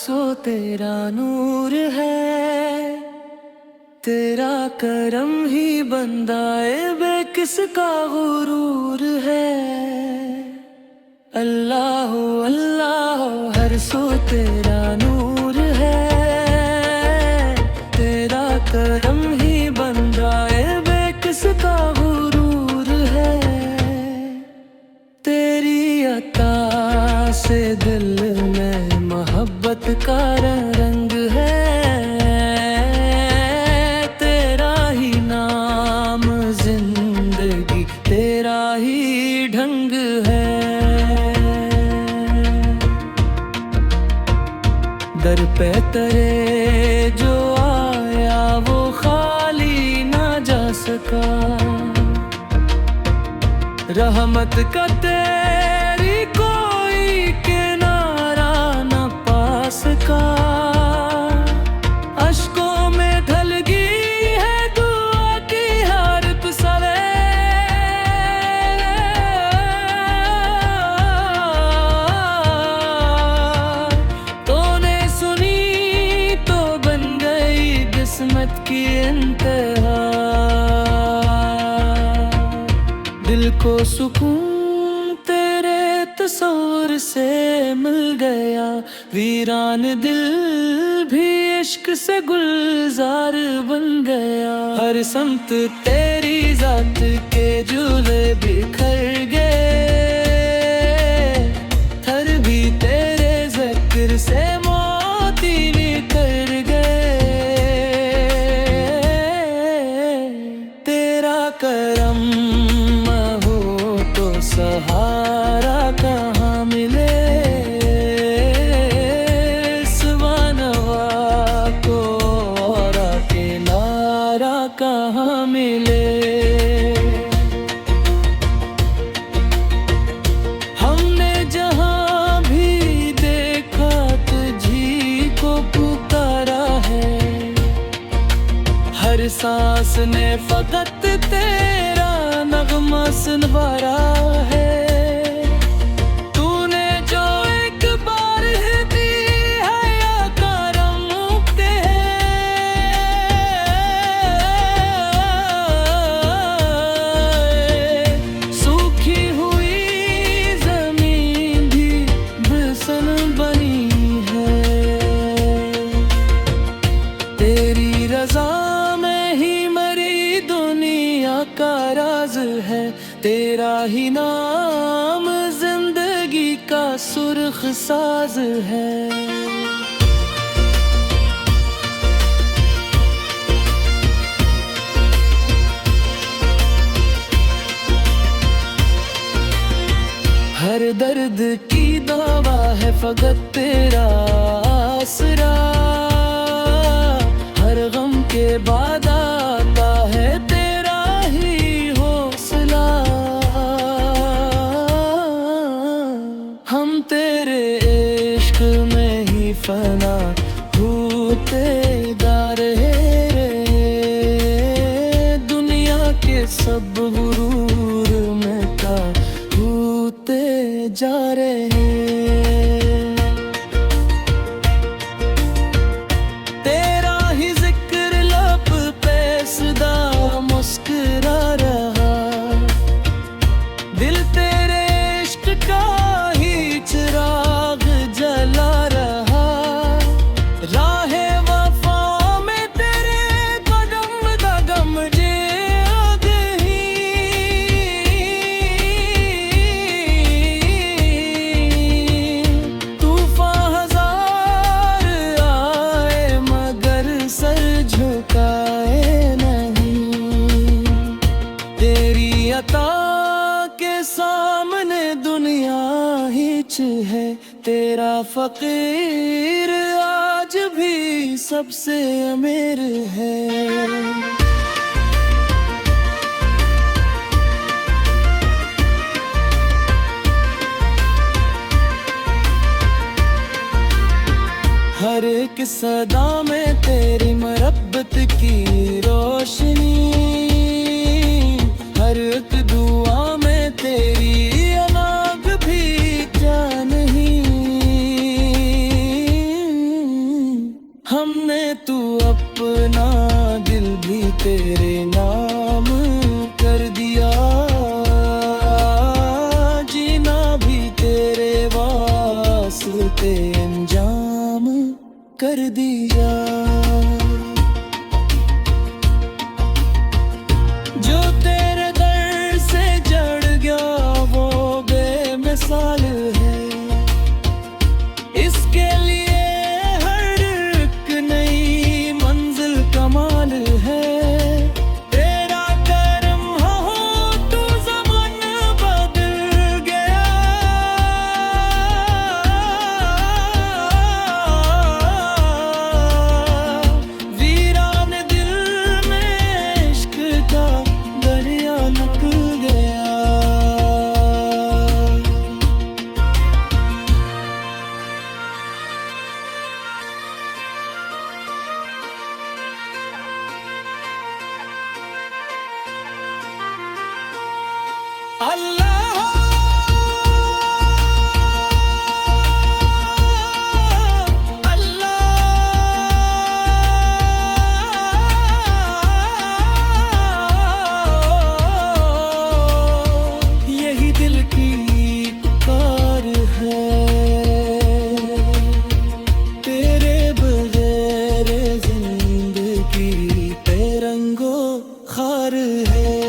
सो तेरा नूर है, तेरा करम ही बंदाए बेकिस का गुरूर है। अल्लाह अल्लाह हर सो तेरा नूर है, तेरा करम ही बंदाए बेकिस का गुरूर है। तेरी अता से दिल में मोहब्बत का रंग है, तेरा ही नाम जिंदगी तेरा ही ढंग है। दर पे तेरे जो आया वो खाली ना जा सका, रहमत का तेरी कोई किनारा न पा सका। अश्कों में ढल गई है दुआ की हर पिसरे, तूने सुनी तो बन गई किस्मत की इंतहा। दिल को सुकून तेरे तस्वीर से मिल गया, वीरान दिल भी इश्क से गुलजार बन गया। हर समत तेरी जात के झूले बिखर गए, थर भी तेरे ज़िक्र से मोती निखर गए। तेरा करम सहारा कहाँ मिले, सुवानवा को और किनारा कहाँ मिले। हमने जहाँ भी देखा तुझी को पुकारा है, हर सांस ने फकत तेरा नगमा सुनवारा है। तूने जो एक बार दी है या करम मुक्ते है, सूखी हुई जमीन भी बिसन बनी है। तेरी रजा में ही मरी दुनिया का राज है, तेरा ही नाम जिंदगी का सुर्ख साज है। हर दर्द की दवा है फकत तेरा आसरा, हर गम के बाद आता है तेरा ही हौसला। हम तेरे इश्क में ही फना होते जा रहे, दुनिया के सब गुरूर में का होते जा रहे। तेरा ही जिक्र लब पे सदा मुस्कुरा रहा, दिल तेरे इश्क का ही चिराग जला रहा। राहे वफा में तेरे कदम दगम जे ही, तूफान हजार आए मगर सर झुकाए नहीं। तेरी अता के सामने दुनिया हिच है, तेरा फकीर आज भी सबसे अमीर है। हर एक सदा में तेरी मोहब्बत की रोशनी, हर एक दुआ में तेरी अनाग भी क्या नहीं। तेरे नाम कर दिया, जीना भी तेरे वास्ते अंजाम कर दिया। जो तेरे दर से जड़ गया वो बेमिसाल है, इसके लिए हर एक नई मंजिल कमाल है। तेरा करम हो तो ज़माना बदल गया, वीरान दिल में इश्क का दरिया निकल गया। अल्लाह यही दिल की पुकार है, तेरे बगैर जिंदगी पे रंगो खार है।